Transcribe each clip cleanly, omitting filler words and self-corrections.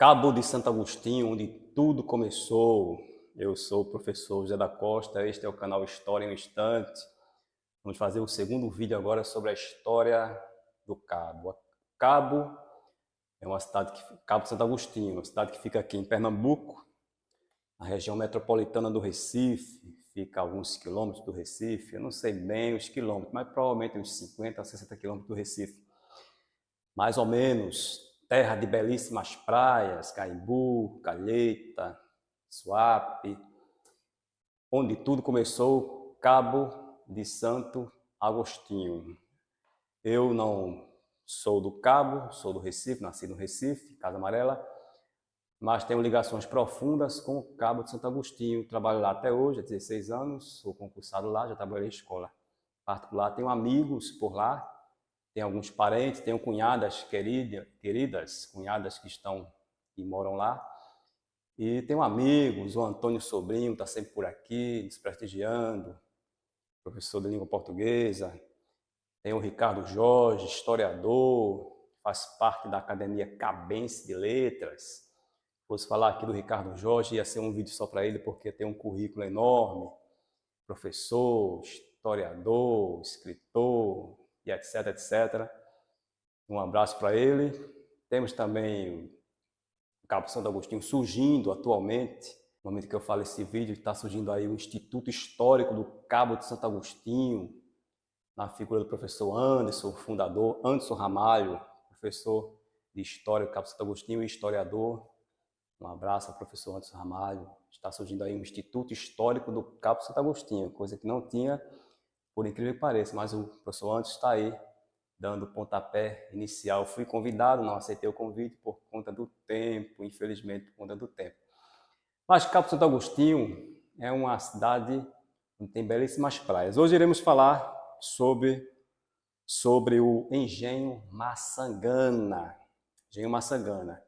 Cabo de Santo Agostinho, onde tudo começou. Eu sou o professor José da Costa, este é o canal História em um Instante. Vamos fazer o segundo vídeo agora sobre a história do Cabo. Cabo é uma cidade Cabo de Santo Agostinho, uma cidade que fica aqui em Pernambuco, na região metropolitana do Recife, fica a alguns quilômetros do Recife, eu não sei bem os quilômetros, mas provavelmente uns 50 a 60 quilômetros do Recife. Mais ou menos, terra de belíssimas praias, Caimbu, Calheta, Suape, onde tudo começou, Cabo de Santo Agostinho. Eu não sou do Cabo, sou do Recife, nasci no Recife, Casa Amarela, mas tenho ligações profundas com o Cabo de Santo Agostinho. Trabalho lá até hoje, há 16 anos, sou concursado lá, já trabalhei em escola particular, tenho amigos por lá, tenho alguns parentes, tenho cunhadas queridas, cunhadas que moram lá, e tenho amigos, o Antônio Sobrinho está sempre por aqui, nos prestigiando, professor de língua portuguesa, tem o Ricardo Jorge, historiador, faz parte da Academia Cabense de Letras. Se fosse falar aqui do Ricardo Jorge, ia ser um vídeo só para ele, porque tem um currículo enorme, professor, historiador, escritor, e etc, etc. Um abraço para ele. Temos também o Cabo Santo Agostinho surgindo atualmente. No momento que eu falo esse vídeo, está surgindo aí o Instituto Histórico do Cabo de Santo Agostinho, na figura do professor Anderson, o fundador, Anderson Ramalho, professor de História do Cabo Santo Agostinho e historiador. Um abraço ao professor Anderson Ramalho. Está surgindo aí um Instituto Histórico do Cabo Santo Agostinho, coisa que não tinha, por incrível que pareça, mas o professor Anderson está aí, dando o pontapé inicial. Fui convidado, não aceitei o convite por conta do tempo, infelizmente por conta do tempo. Mas Cabo Santo Agostinho é uma cidade onde tem belíssimas praias. Hoje iremos falar sobre o Engenho Maçangana. Engenho Maçangana.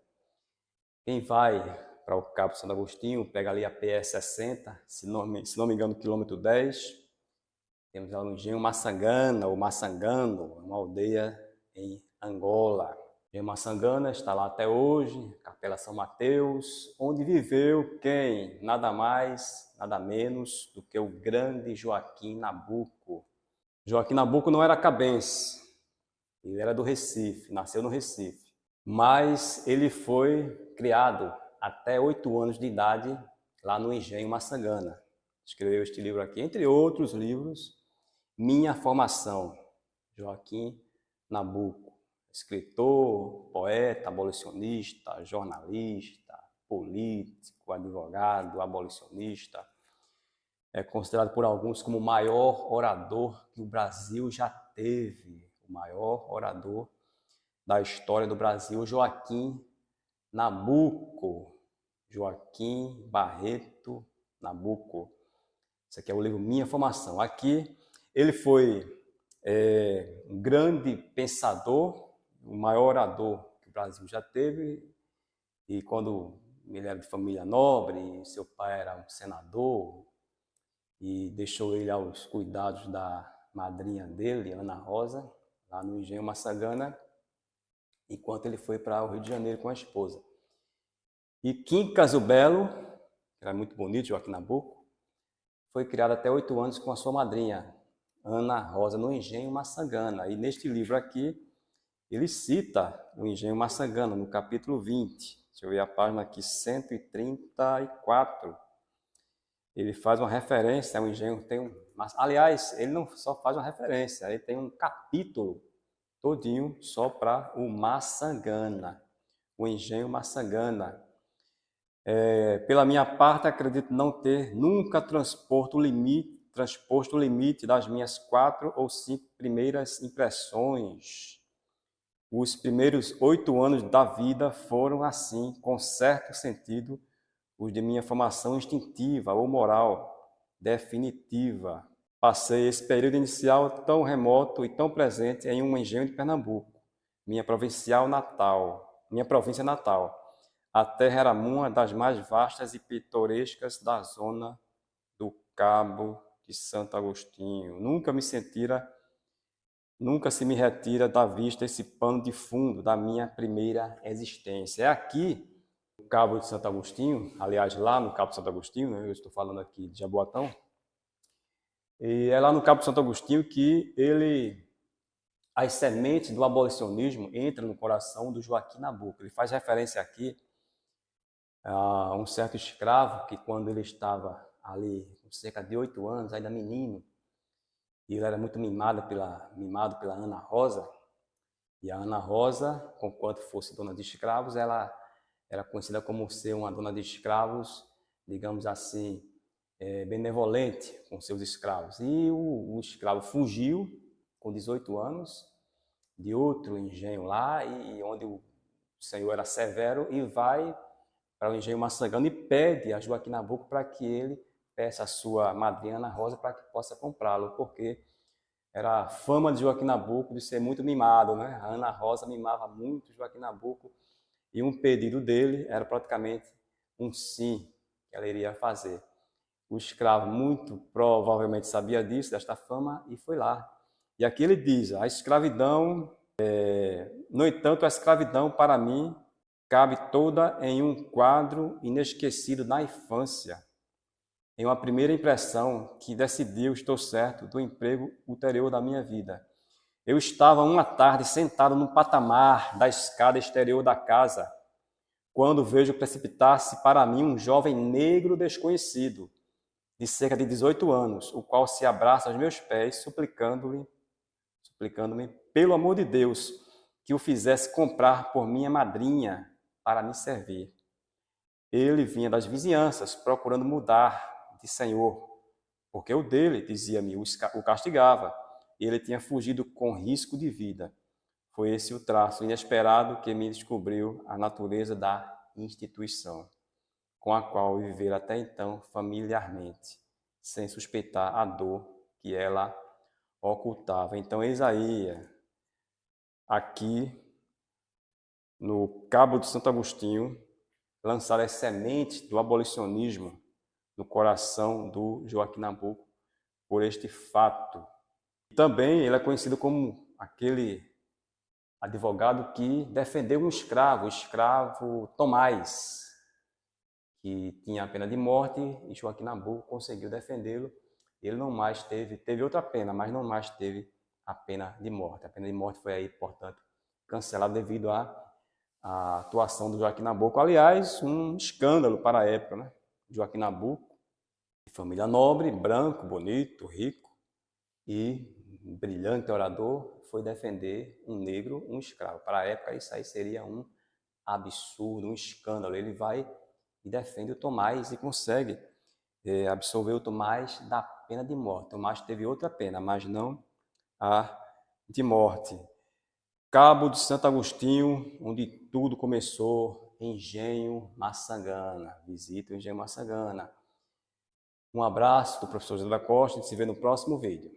Quem vai para o Cabo Santo Agostinho, pega ali a PS60, se não me engano, quilômetro 10. Temos lá o Engenho Maçangana, ou Maçangano, uma aldeia em Angola. O Engenho Maçangana está lá até hoje, Capela São Mateus, onde viveu quem? Nada mais, nada menos do que o grande Joaquim Nabuco. Joaquim Nabuco não era cabense, ele era do Recife, nasceu no Recife. Mas ele foi criado até 8 anos de idade lá no Engenho Maçangana. Escreveu este livro aqui, entre outros livros, Minha Formação, Joaquim Nabuco. Escritor, poeta, abolicionista, jornalista, político, advogado, abolicionista. É considerado por alguns como o maior orador que o Brasil já teve, o maior orador da história do Brasil, Joaquim Nabuco, Joaquim Barreto Nabuco. Esse aqui é o livro Minha Formação. Aqui ele foi um grande pensador, o maior orador que o Brasil já teve, e quando ele era de família nobre, seu pai era um senador, e deixou ele aos cuidados da madrinha dele, Ana Rosa, lá no Engenho Maçangana, enquanto ele foi para o Rio de Janeiro com a esposa. E Quincas o Belo, que era muito bonito, Joaquim Nabuco, foi criado até 8 anos com a sua madrinha, Ana Rosa, no Engenho Maçangana. E neste livro aqui, ele cita o Engenho Maçangana, no capítulo 20. Deixa eu ver a página aqui, 134. Ele faz uma referência ao engenho, aliás, ele não só faz uma referência, ele tem um capítulo todinho só para o Maçangana, o Engenho Maçangana. Pela minha parte, acredito não ter nunca transposto o limite das minhas 4 ou 5 primeiras impressões. Os primeiros 8 anos da vida foram assim, com certo sentido, os de minha formação instintiva ou moral definitiva. Passei esse período inicial tão remoto e tão presente em um engenho de Pernambuco, minha província natal. A terra era uma das mais vastas e pitorescas da zona do Cabo de Santo Agostinho. Nunca se me retira da vista esse pano de fundo da minha primeira existência. É aqui Cabo de Santo Agostinho, aliás, lá no Cabo de Santo Agostinho, né? Eu estou falando aqui de Jaboatão, e é lá no Cabo de Santo Agostinho que as sementes do abolicionismo entram no coração do Joaquim Nabuco. Ele faz referência aqui a um certo escravo que, quando ele estava ali com cerca de 8 anos, ainda menino, e ele era muito mimado pela Ana Rosa, e a Ana Rosa, conquanto fosse dona de escravos, ela era conhecida como ser uma dona de escravos, digamos assim, benevolente com seus escravos. E o escravo fugiu com 18 anos de outro engenho lá, e onde o senhor era severo, e vai para o engenho Maçangano e pede a Joaquim Nabuco para que ele peça a sua madrinha Ana Rosa para que possa comprá-lo, porque era a fama de Joaquim Nabuco de ser muito mimado, né? A Ana Rosa mimava muito Joaquim Nabuco, e um pedido dele era praticamente um sim que ela iria fazer. O escravo muito provavelmente sabia disso, desta fama, e foi lá. E aqui ele diz: a escravidão, no entanto, a escravidão para mim cabe toda em um quadro inesquecido da infância, em uma primeira impressão que decidiu, estou certo, do emprego ulterior da minha vida. Eu estava uma tarde sentado no patamar da escada exterior da casa, quando vejo precipitar-se para mim um jovem negro desconhecido, de cerca de 18 anos, o qual se abraça aos meus pés, suplicando-me, pelo amor de Deus, que o fizesse comprar por minha madrinha para me servir. Ele vinha das vizinhanças, procurando mudar de senhor, porque o dele, dizia-me, o castigava. Ele tinha fugido com risco de vida. Foi esse o traço inesperado que me descobriu a natureza da instituição, com a qual viver até então familiarmente, sem suspeitar a dor que ela ocultava. Então, eis aí, aqui no Cabo de Santo Agostinho, lançar as sementes do abolicionismo no coração do Joaquim Nabuco por este fato. Também ele é conhecido como aquele advogado que defendeu um escravo, o escravo Tomás, que tinha a pena de morte, e Joaquim Nabuco conseguiu defendê-lo. Ele não mais teve outra pena, mas não mais teve a pena de morte. A pena de morte foi aí, portanto, cancelada devido à atuação do Joaquim Nabuco. Aliás, um escândalo para a época, né? Joaquim Nabuco, de família nobre, branco, bonito, rico e brilhante orador, foi defender um negro, um escravo. Para a época, isso aí seria um absurdo, um escândalo. Ele vai e defende o Tomás e consegue absolver o Tomás da pena de morte. Tomás teve outra pena, mas não a de morte. Cabo de Santo Agostinho, onde tudo começou, Engenho Maçangana. Visita o Engenho Maçangana. Um abraço do professor José da Costa, a gente se vê no próximo vídeo.